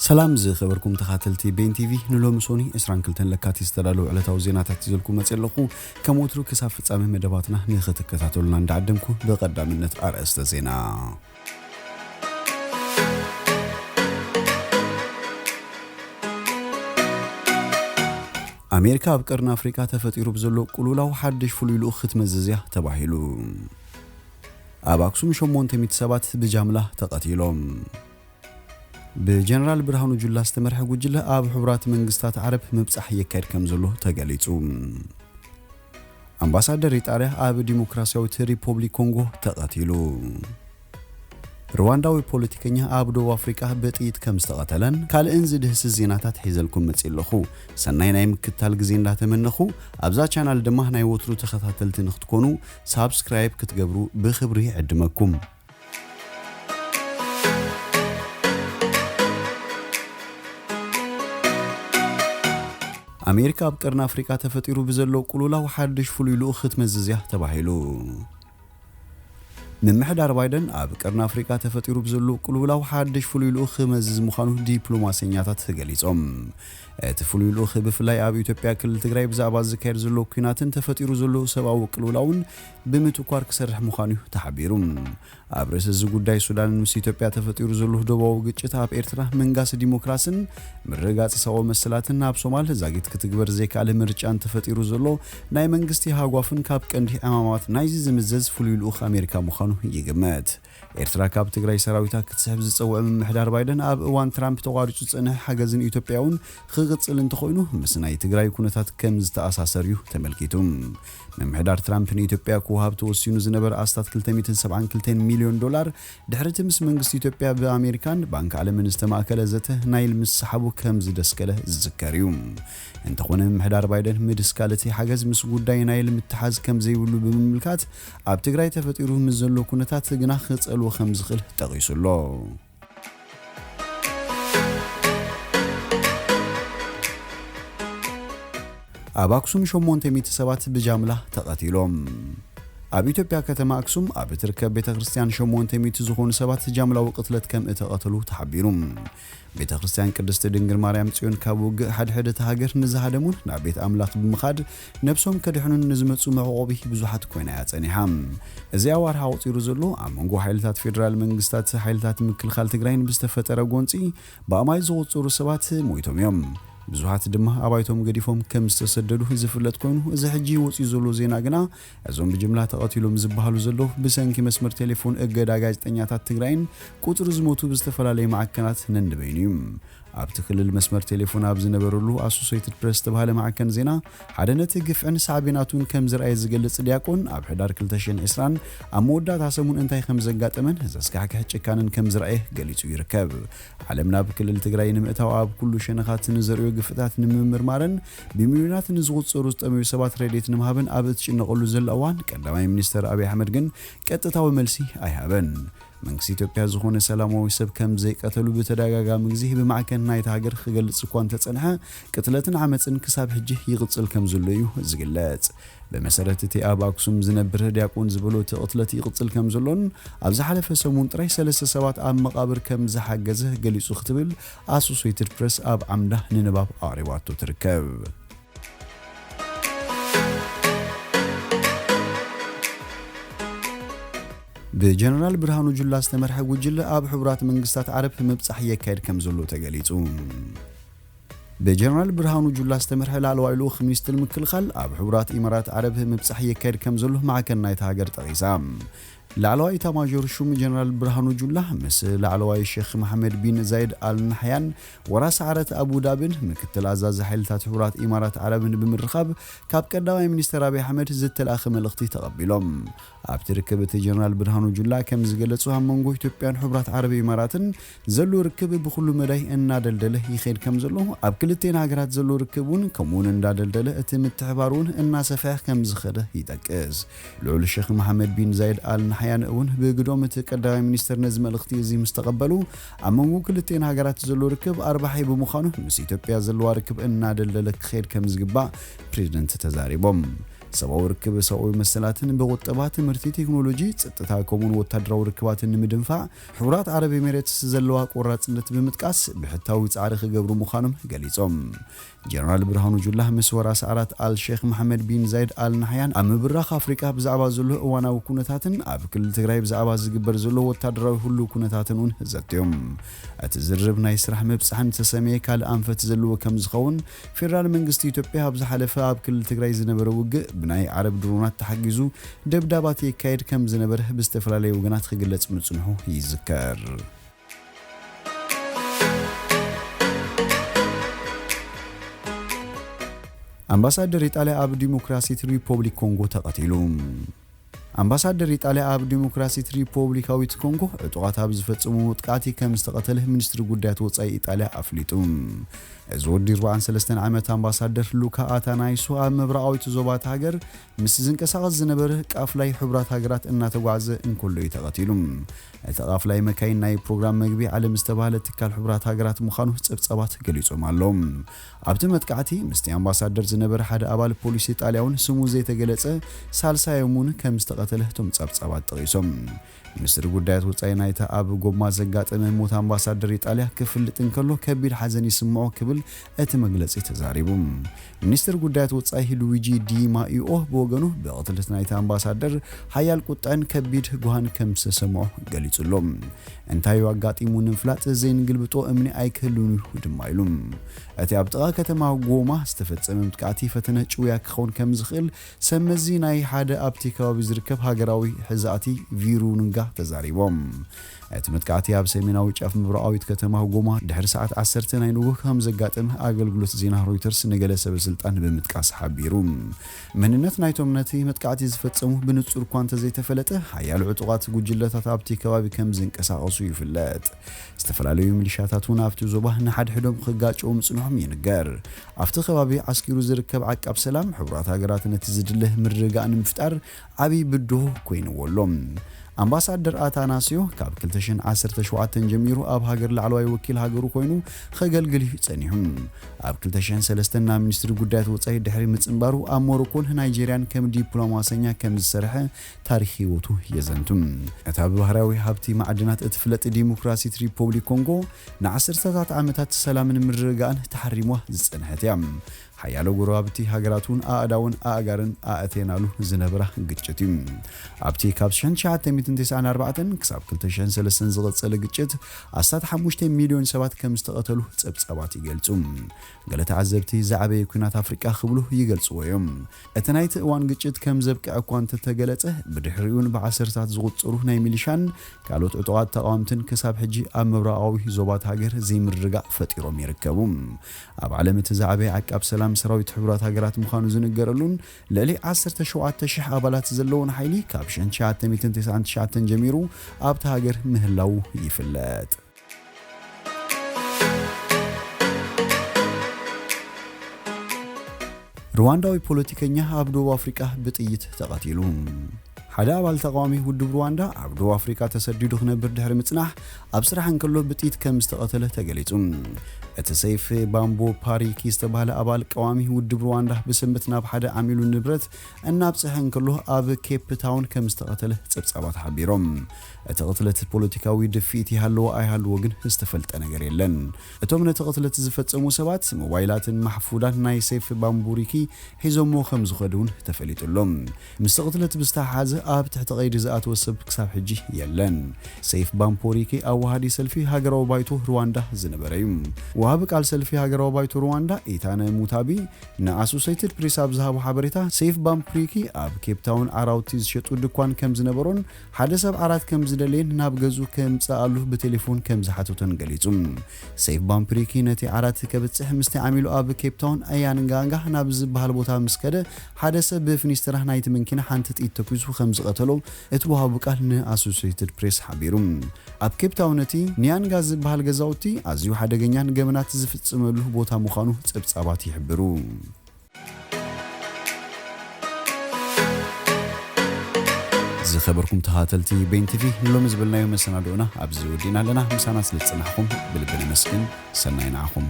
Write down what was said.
سلام زي خبركم تخاتلتي بين تي في نلوم سوني اسران كلتن لكاتي استدلالو علتاو زيناتات تزلكم مصلخو كموترو كساف فصامه مدباتنا نختكتاتولنا ندعدمكو بقدامنت ارئست زينا أمريكا بقرن أفريقيا تفتيرو بزلو قلولاو حدش فلويلو ختمززيا تباهيلو أباكسوم شمونت ميتسابات بجاملة تقاتيلوم بجنرال برهانو جلا استمرح وجلا أب حبرات منغستات عرب مبصح يكاد كمزلو تغاليصو أمباسادر إيطاليا أب ديمقراسياوي ريبوبليك كونغو تقاتيلو روانዳዊ ፖለቲከኛ ኣብ ደቡብ ኣፍሪካ በጥይት ከም ዝተቀተለን ካልእን ዝድህስ ዜናታት ሒዘልኩም መጽለኹ ሰናይ ናይ ምክታል ግዜ እንዳተመነኹ ኣብዛ ቻናል ድማ ናይ ወትሩ ተኸታተልቲ ንኽትኮኑ ሳብስክራይብ ክትገብሩ ብኽብሪ ዕድመኩም ኣሜሪካ ኣብ ቀርና ኣፍሪካ ተፈጢሩ ብዘሎ ቁሉላው ሓድሽ ፍሉይሉ ختመዝዝያ ተባሂሉ نمحدار بايدن أب قرن أفريقيا تفتيرو بزلو قلولاو حادش فلويلو خمزز مخانو ديبلوماسيات تغليصوم تفلويلو بفلاي أب إثيوبيا كل تግራይ بزعባ ዝካየድ ዘሎ ኩናትን ተፈጢሩ ዘሎ ሰብአዊ ቅልውላውን ብምትኳር ክሰርሕ مخانو ተሓቢሩም ኣብ ርዕሰ እዚ ጉዳይ ሱዳን ምስ ኢትዮጵያ ተፈጢሩ ዘሎ ደቡባዊ ግጭት ኣብ ኤርትራ መንጋስ ዲሞክራሲን ምርጋጽ ሰው መስላትን ኣብ ሶማል ዛጊት ክትግበር ዘይካለ ምርጫን ተፈጢሩ ዘሎ ናይ መንግስቲ ሃጓፍን ካብ ቀንዲ ኣማማት ናይዚ ዝምዘዝ ፍሉይሉ ኣሜሪካ مخانو ይግመት ኤርትራ ካብ ትግራይ ሰራዊታ ክትስሕብ ዝጸውዕ ምሕዳር ባይደን ኣብ እዋን ትራምፕ ተቋሪጹ ጽንሕ ሓገዝን ኢትዮጵያውን ክቅጽል እንትኾይኑ ምስ ናይ ትግራይ ኩነታት ከም ዝተኣሳሰርዩ ተመልኪቱም ምሕዳር ትራምፕ ንኢትዮጵያ ኩሃብ ተወሲኑ ዝነበረ ኣስታት 272 ሚሊዮን ዶላር ድሕሪ ምስ መንግስቲ ኢትዮጵያ ብኣሜሪካን ባንክ ዓለምን ዝተማከለ ዘተ ናይል ምስሓቡ ከም ዝደስከለ ዝዝከርዩ እንተኾነ ምሕዳር ባይደን ምድስካለቲ ሓገዝ ምስ ጉዳይ ናይል ምትሓዝ ከም ዘይብሉ ብምምልካት ኣብ ትግራይ ተፈጢሩ ምስ ዘሎ ኩነታት ግና ክጸልዎ ከም ዝኽእል ጠቂሱሎ ኣብ ኣክሱም 800 ሰባት ብጃምላ ተቀቲሎም ኣብ ኢትዮጵያ ከተማ ኣክሱም ኣብ ትርከብ ቤተክርስቲያን 800 ዝኾኑ ሰባት ጃምላው ቅትለት ከም እተቀተሉ ተሓቢሩም ቤተክርስቲያን ቅድስት ድንግል ማርያም ጽዮን ካብ ውግእ ሓድሕደ ተሃገር ንዝሃደሙን ናብ ቤት ኣምላኽ ብምኻድ ነብሶም ከድሕኑን ንዝመጹ መዕቆቢ ብዙሓት ኮይና ያጸኒሓም እዚ ኣዋርሃ ወፂሩ ዘሎ ኣብ መንጎ ሓይልታት ፌደራል መንግስታት ሓይልታት ምክልኻል ትግራይን ብዝተፈጠረ ጎንፂ በኣማይ ዝወጽሩ ሰባት ሞይቶም እዮም ብዙሓት ድማ ኣባይቶም ገዲፎም ከም ዝተሰደዱ ዝፍለጥ ኮይኑ እዚ ሕጂ ወፂ ዘሎ ዜና ግና እዞም ብጅምላ ተቀቲሎም ዝባሃሉ ዘሎ ብሰንኪ መስመር ቴሌፎን እገዳ ጋዜጠኛታት ትግራይን ቁጥሩ ዝሞቱ ብዝተፈላለየ ማዕከናት ነንበይኒም ኣብ ትክልል መስመር ቴሌፎን ኣብ ዝነበረሉ ኣሶሲኤትድ ፕሬስ ተባሃለ ማዕከን ዜና ሓደ ነቲ ግፍዕን ሳዕቤናቱን ከም ዝረኣየ ዝገልጽ ዲያቆን ኣብ ሕዳር 2020 ኣብ መወዳእታ ሰሙን እንታይ ከም ዘጋጠመን ዘስካሕክሕ ጭካንን ከም ዝረኣየ ገሊጹ ይርከብ ዓለምና ብክልል ትግራይ ንምእታው ኣብ ኩሉ ሸነኻት ንዘርእዮ ግፍታት ንምምርማርን ብሚሊዮናት ንዝቁጸሩ ዝጠመዩ ሰባት ረድኤት ንምሃብን ኣብ እትጭነቐሉ ዘሎ እዋን ቀዳማይ ሚኒስተር አብይ አሕመድ ግን ቀጥታዊ መልሲ ኣይሃበን መንግስቲ ኢትዮጵያ ዝኾነ ሰላማዊ ሰብ ከም ዘይቀተሉ በተደጋጋሚ ግዜ በማዕከን ናይት ሃገር ክገልጽ እኳ እንተጸንሐ ቅትለትን ዓመጽን ክሳብ ሕጂ ይቅጽል ከም ዘሎ እዩ ዝግለጽ በመሰረት እቲ ኣብ ኣክሱም ዝነብር ዲያቆን ዝብሎ ተቅትለት ይቅጽል ከም ዘሎን ኣብ ዝሓለፈ ሰሙን ጥራይ 3 ሰባት ኣብ መቃብር ከም ዝሓገዘ ገሊጹ ክትብል ኣሶሲኤትድ ፕሬስ ኣብ ዓምዳ ንንባብ ኣቅሪባቶ ትርከብ بجنرال برهانو جلا استمرح وجلا أب حبرات منغستات عرب مبصح يكاد كم زلو تغليصو بجنرال برهانو جلا استمرح لالوايلو خميس المكلخل أب حبرات إمارات عرب مبصح يكاد كم زلو مع كنايت هاجر تغيسام لعلواي تماجر شوم جنرال برهانو جلا مس لعلواي الشيخ محمد بن زايد آل نحيان وراس عرت أبو دابن مكتل عزاز حيلتات حبرات إمارات عرب بمرخب كاب قدامي منستر أبي حمد زت الأخ ملختي تقبلهم ኣብ ትርከበት ጀነራል ብርሃኑ ጁላ ከም ዝገለጹ መንጎ ኢትዮጵያን ሕብራት ዓረብ ኢማራትን ዘሎ ርክብ ብኩሉ መዳይ እናደልደለ ይኸድ ከም ዘሎ ኣብ ክልቴን ሃገራት ዘሎ ርክቡን ከምኡን እንዳደልደለ እቲ ምትሕባሩን እናሰፈሕ ከም ዝኸደ ይጠቅስ ልዑል ሼኽ መሐመድ ቢን ዛይድ አል ነህያን እውን በግዶም እቲ ቀዳማይ ሚኒስተር ነዝ መልእኽቲ እዚ ምስተቀበሉ ኣብ መንጎ ክልቴን ሃገራት ዘሎ ርክብ ኣርባሓይ ብምዃኑ ምስ ኢትዮጵያ ዘሎ ርክብ እናደልደለ ክኸድ ከም ዝግባእ ፕሬዝዳንት ተዛሪቦም ሰብአዊ ርክብ ሰብአዊ መሰላትን በቁጠባት ትምህርቲ ቴክኖሎጂ ጸጥታ ኮሙን ወታደራዊ ርክባትን ንምድንፋዕ ሕቡራት ዓረብ ኤሚሬትስ ዘለዋ ቆራጽነት ብምጥቃስ ብሕታዊ ጻዕሪ ክገብሩ ምዃኖም ገሊጾም ጀነራል ብርሃኑ ጁላ ምስ ወራስ አራት አልሼክ መሐመድ ቢን ዛይድ አል ናህያን ኣብ ምብራኽ አፍሪካ ብዛዕባ ዘሎ እዋናዊ ኩነታትን ኣብ ክልል ትግራይ ብዛዕባ ዝግበር ዘሎ ወታደራዊ ሁሉ ኩነታትን ውን ዘትዮም እቲ ዝርብ ናይ ስራሕ መብጻሕን ተሰሚየ ካል አንፈት ዘለዎ ከም ዝኸውን ፌደራል መንግስቲ ኢትዮጵያ ኣብ ዝሓለፈ ኣብ ክልል ትግራይ ዝነበረ ውግእ ብናይ ዓረብ ድሮናት ተሓጊዙ ደብዳባት ይካየድ ከም ዝነበረ ብዝተፈላለዩ ወገናት ክግለጽ ምጽንሑ ይዝከር አምባሳደር ኢጣሊያ ኣብ ዲሞክራሲያዊት ሪፐብሊክ ኮንጎ ተቀቲሉ አምባሳደር ኢጣሊያ ኣብ ዲሞክራሲያዊት ሪፐብሊካዊት ኮንጎ ዕጡቃት ኣብ ዝፈጽሙ ጥቃቲ ከም ዝተቀተለ ሚኒስትሪ ጉዳያት ወጻኢ ኢጣሊያ ኣፍሊጡ እዚ ወዲ 43 ዓመት አምባሳደር ሉካ አታናይሱ ኣብ ምብራቃዊት ዞባት ሃገር ምስ ዝንቀሳቀስ ዝነበረ ቃፍላይ ሕቡራት ሃገራት እናተጓዓዘ እንከሎ ተቀቲሉ እቲ ቃፍላይ መካይን ናይ ፕሮግራም መግቢ ዓለም ዝተባሃለ ትካል ሕቡራት ሃገራት ምዃኑ ጸብጸባት ገሊጾም ኣሎም ኣብቲ መጥቃዕቲ ምስቲ አምባሳደር ዝነበረ ሓደ አባል ፖሊስ ኢጣልያውን ስሙ ዘይተገለጸ ሳልሳዮሙን ከም ዝተቀተለ ቶም ጸብጸባት ጠቂሶም ሚኒስትሪ ጉዳያት ወጻኢ ናይታ ኣብ ጎማ ዘጋጠመ ሞት አምባሳደር ኢጣልያ ክፍልጥ እንከሎ ከቢድ ሓዘን ይስምዖ ክብል እቲ መግለጺ ተዛሪቡ ሚኒስትሪ ጉዳያት ወጻኢ ሉዊጂ ዲ ማኢኦ በወገኑ በቅትለት ናይታ አምባሳደር ሓያል ቁጣን ከቢድ ጉሃን ከም ዝተሰምዖ ገሊጹሎም እንታይ አጋጢሙ ንፍላጥ ዘይንግልብጦ እምኒ ኣይክህሉን ድማ ኢሉ እቲ ኣብ ጥቓ ከተማ ጎማ ዝተፈጸመ ጥቃቲ ፈተነ ጭውያ ክኸውን ከም ዝኽእል ሰመዚ ናይ ሓደ ኣብቲ ከባቢ ዝርከብ ሃገራዊ ሕዛእቲ ቪሩንጋ ተዛሪቦም እቲ መጥቃዕቲ ኣብ ሰሜናዊ ጫፍ ምብራቃዊት ከተማ ጎማ ድሕሪ ሰዓት 10 ናይ ንጉህ ከም ዘጋጠመ ኣገልግሎት ዜና ሮይተርስ ነገለ ሰበስልጣን ብምጥቃስ ሓቢሩ መንነት ናይቶም ነቲ መጥቃዕቲ ዝፈጸሙ ብንጹር እኳ እንተዘይተፈለጠ ሓያል ዕጡቃት ጉጅለታት ኣብቲ ከባቢ ከም ዝንቀሳቐሱ ይፍለጥ ዝተፈላለዩ ሚሊሻታት ውን ኣብቲ ዞባ ንሓድሕዶም ክጋጭው ምጽንሖም ይንገር ኣብቲ ከባቢ ዓስኪሩ ዝርከብ ዓቃብ ሰላም ሕቡራት ሃገራት ነቲ ዝድልህ ምርግጋእ ንምፍጣር ዓብይ ብድሆ ኮይኑዎሎም አምባሳደር አታናሲዮ ካብ 2017 ጀሚሩ ኣብ ሃገር ላዕለዋይ ወኪል ሃገሩ ኮይኑ ከገልግል ጸኒሑ ኣብ 2003 ና ሚኒስትሪ ጉዳያት ወጻኢ ድሕሪ ምጽንባሩ ኣብ ሞሮኮን ናይጄሪያን ከም ዲፕሎማሰኛ ከም ዝሰርሐ ታሪኽ ህይወቱ የዘንቱም እቲ ባህራዊ ሃብቲ ማዕድናት እትፍለጥ ዲሞክራሲያዊት ሪፐብሊክ ኮንጎ ን10ታት ዓመታት ሰላምን ምርግጋእን ተሐሪሟ ዝጸንሐት እያ ሓያሎ ጎረባብቲ ሃገራቱን ኣእዳውን ኣእጋርን ኣእቴናሉ ዝነበራ ግጭት እዩ ኣብቲ ካብ 1994 ክሳብ 2003 ዝቐጸለ ግጭት 15 ሚልዮን ሰባት ከም ዝተቐተሉ ጸብጸባት ይገልጹ ገለ ተዓዘብቲ ዛዕበየ ኩናት ኣፍሪቃ ክብሉ ይገልጽዎ እዮም እቲ ናይቲ እዋን ግጭት ከም ዘብቅዕ እኳ እንተተገለጸ ብድሕሪኡን ብዓሰርታት ዝቑጸሩ ናይ ሚሊሻን ካልኦት ዕጡቃት ተቃዋምትን ክሳብ ሕጂ ኣብ ምብራቃዊ ዞባት ሃገር ዘይምርግጋእ ፈጢሮም ይርከቡ ኣብ ዓለም እቲ ዛዕበየ ዓቃብ ሰላም ሰራዊት ሕቡራት ሃገራት ምዃኑ ዝንገረሉን ልዕሊ 17000 ኣባላት ዘለውን ሓይሊ ካብ 1999 ጀሚሩ ኣብቲ ሃገር ምህላው ይፍለጥ ሩዋንዳዊ ፖለቲከኛ ኣብ ደቡብ አፍሪካ ብጥይት ተቀቲሉ ሓደ አባል ተቃዋሚ ውድብ ሩዋንዳ ኣብ ደቡብ አፍሪካ ተሰዲዱ ክነብር ድሕሪ ምጽናሕ ኣብ ስራሕ እንከሎ ብጥይት ከም ዝተቀተለ ተገሊጹ እቲ ሰይፍ ባምቦ ፓሪኪ ዝተባሃለ አባል ቀዋሚ ውድብ ሩዋንዳ ብሰንበት ናብ ሓደ ዓሚሉ ንብረት እናብጽሕ እንከሎ ኣብ ኬፕ ታውን ከም ዝተቀተለ ጸብጻባት ሓቢሮም እቲ ቅትለት ፖለቲካዊ ድፊት ይሃለዎ ኣይሃለዎ ግን ዝተፈልጠ ነገር የለን እቶም ነቲ ቅትለት ዝፈጸሙ ሰባት ሞባይላትን ማሕፉዳን ናይ ሰይፍ ባምቡሪኪ ሒዞሞ ከም ዝኸዱን ተፈሊጡሎም ምስ ቅትለት ብዝተሓሓዘ ኣብ ትሕቲ ቀይዲ ዝኣተወ ሰብ ክሳብ ሕጂ የለን ሰይፍ ባምቡሪኪ ኣብ ዋሃዲ ሰልፊ ሃገራዊ ባይቶ ሩዋንዳ ዝነበረ እዩ ወሃቢ ቃል ሰልፊ ሃገራዊ ባይቶ ሩዋንዳ ኢታነ ሙታቢ ንኣሶሲየትድ ፕሬስ ኣብ ዝሃቡ ሓበሬታ ሰይፍ ባምቡሪኪ ኣብ ኬፕ ታውን ዓራውቲ ዝሸጡ ድኳን ከም ዝነበሮን ሓደ ሰብ ዓራት ከም ዝደልየን ናብ ገዙ ከምጻኣሉ ብቴሌፎን ከም ዝሓተቶን ገሊጹ ሰይፍ ባምቡሪኪ ነቲ ዓራት ከብጽሕ ምስቲ ዓሚሉ ኣብ ኬፕ ታውን ኣያንጋንጋ ናብ ዝበሃል ቦታ ምስከደ ሓደ ሰብ ብፍኒስትራ ናይቲ መኪና ሓንቲ ጥይት ተኩሱ ከም ዝቀተሎ እቲ ወሃቢ ቃል ንኣሶሲየትድ ፕሬስ ሓቢሩ ኣብ ኬፕ ታውን እቲ ኒያንጋ ዝበሃል ገዛውቲ ኣዝዩ ሓደገኛን ገመናት ዝፍጽመሉ ቦታ ምዃኑ ጸብጻባት ይሕብሩ ዝኸበርኩም ተኸታተልቲ ቤን ቲቪ ሎሚ ዝብልናዮ መሰናዶና ኣብዚ ወዲና ኣለና ምሳና ስለጽናሕኩም ብልቢ ንመስግን ሰናይ ንዓኹም